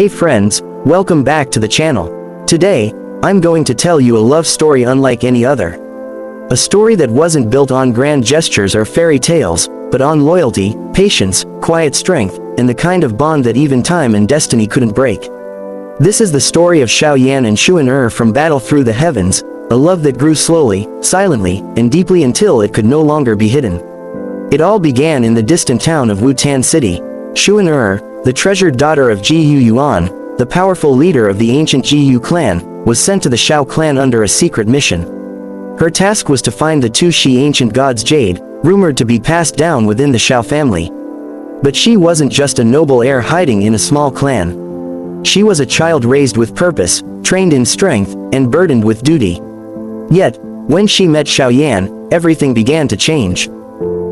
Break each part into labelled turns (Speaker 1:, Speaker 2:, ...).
Speaker 1: Hey friends, welcome back to the channel. Today, I'm going to tell you a love story unlike any other. A story that wasn't built on grand gestures or fairy tales, but on loyalty, patience, quiet strength, and the kind of bond that even time and destiny couldn't break. This is the story of xiaoYan and Xun'er from Battle Through the Heavens, a love that grew slowly, silently, and deeply until it could no longer be hidden. It all began in the distant town of Wutan City. Xun'er, the treasured daughter of Jiyu Yuan, the powerful leader of the ancient Jiyu clan, was sent to the Xiao clan under a secret mission. Her task was to find the Dou Shi ancient god's jade, rumored to be passed down within the Xiao family. But she wasn't just a noble heir hiding in a small clan. She was a child raised with purpose, trained in strength, and burdened with duty. Yet, when she met xiaoYan, everything began to change.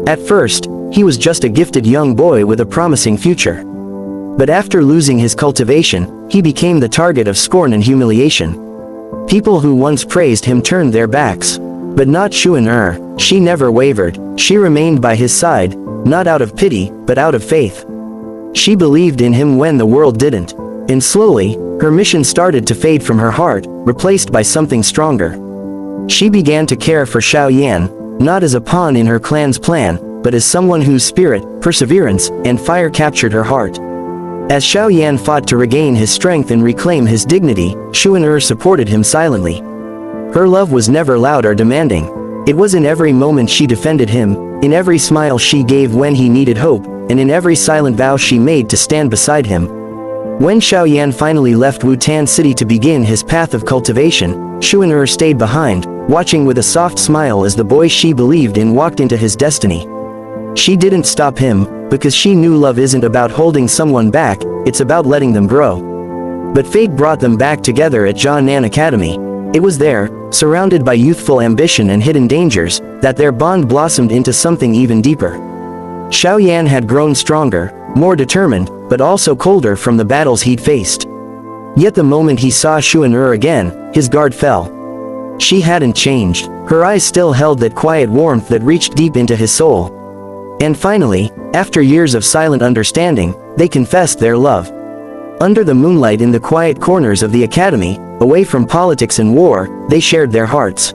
Speaker 1: At first, he was just a gifted young boy with a promising future. But after losing his cultivation, he became the target of scorn and humiliation. People who once praised him turned their backs. But not Xun'er. She never wavered. She remained by his side, not out of pity, but out of faith. She believed in him when the world didn't. And slowly, her mission started to fade from her heart, replaced by something stronger. She began to care for xiaoYan, not as a pawn in her clan's plan, but as someone whose spirit, perseverance, and fire captured her heart. As xiaoYan fought to regain his strength and reclaim his dignity, Xun'er supported him silently. Her love was never loud or demanding. It was in every moment she defended him, in every smile she gave when he needed hope, and in every silent vow she made to stand beside him. When xiaoYan finally left Wutan City to begin his path of cultivation, Xun'er stayed behind, watching with a soft smile as the boy she believed in walked into his destiny. She didn't stop him, because she knew love isn't about holding someone back, it's about letting them grow. But fate brought them back together at Jianan Academy. It was there, surrounded by youthful ambition and hidden dangers, that their bond blossomed into something even deeper. xiaoYan had grown stronger, more determined, but also colder from the battles he'd faced. Yet the moment he saw Xun'er again, his guard fell. She hadn't changed. Her eyes still held that quiet warmth that reached deep into his soul. And finally, after years of silent understanding, they confessed their love. Under the moonlight in the quiet corners of the academy, away from politics and war, they shared their hearts.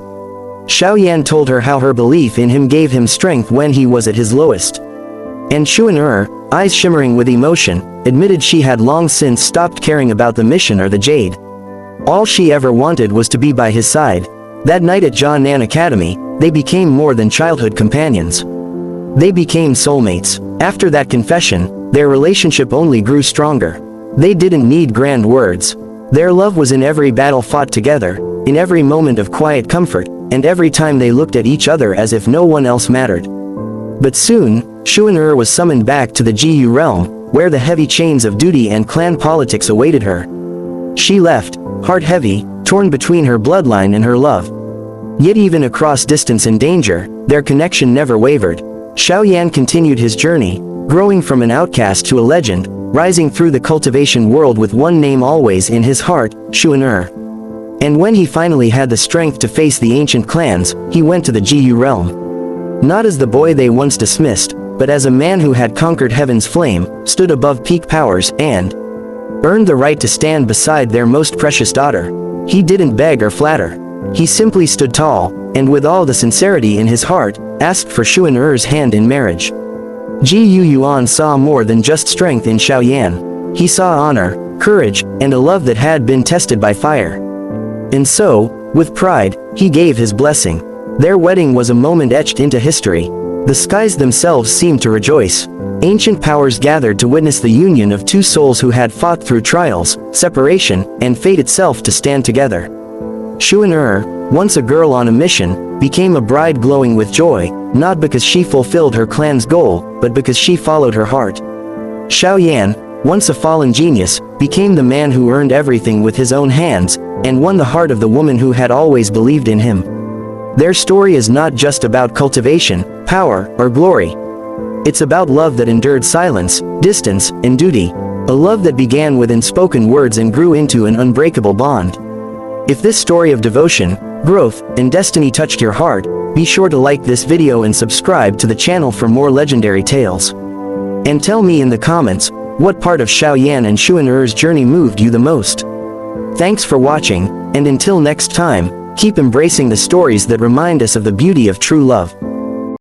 Speaker 1: xiaoYan told her how her belief in him gave him strength when he was at his lowest. And Xun'er, eyes shimmering with emotion, admitted she had long since stopped caring about the mission or the jade. All she ever wanted was to be by his side. That night at Jianan Academy, they became more than childhood companions. They became soulmates. After that confession, their relationship only grew stronger. They didn't need grand words. Their love was in every battle fought together, in every moment of quiet comfort, and every time they looked at each other as if no one else mattered. But soon, Xun'er was summoned back to the Jiyu realm, where the heavy chains of duty and clan politics awaited her. She left, heart heavy, torn between her bloodline and her love. Yet even across distance and danger, their connection never wavered. xiaoYan continued his journey, growing from an outcast to a legend, rising through the cultivation world with one name always in his heart, Xun'er. And when he finally had the strength to face the ancient clans, he went to the Jiyu realm. Not as the boy they once dismissed, but as a man who had conquered heaven's flame, stood above peak powers, and earned the right to stand beside their most precious daughter. He didn't beg or flatter. He simply stood tall, and with all the sincerity in his heart, asked for Xun'er's hand in marriage. Jiyu Yuan saw more than just strength in xiaoYan. He saw honor, courage, and a love that had been tested by fire. And so, with pride, he gave his blessing. Their wedding was a moment etched into history. The skies themselves seemed to rejoice. Ancient powers gathered to witness the union of two souls who had fought through trials, separation, and fate itself to stand together. Xun'er, once a girl on a mission, became a bride glowing with joy, not because she fulfilled her clan's goal, but because she followed her heart. xiaoYan, once a fallen genius, became the man who earned everything with his own hands, and won the heart of the woman who had always believed in him. Their story is not just about cultivation, power, or glory. It's about love that endured silence, distance, and duty, a love that began with unspoken words and grew into an unbreakable bond. If this story of devotion, growth, and destiny touched your heart, be sure to like this video and subscribe to the channel for more legendary tales. And tell me in the comments, What part of xiaoYan and Xun'er's journey moved you the most? Thanks for watching, and until next time, keep embracing the stories that remind us of the beauty of true love.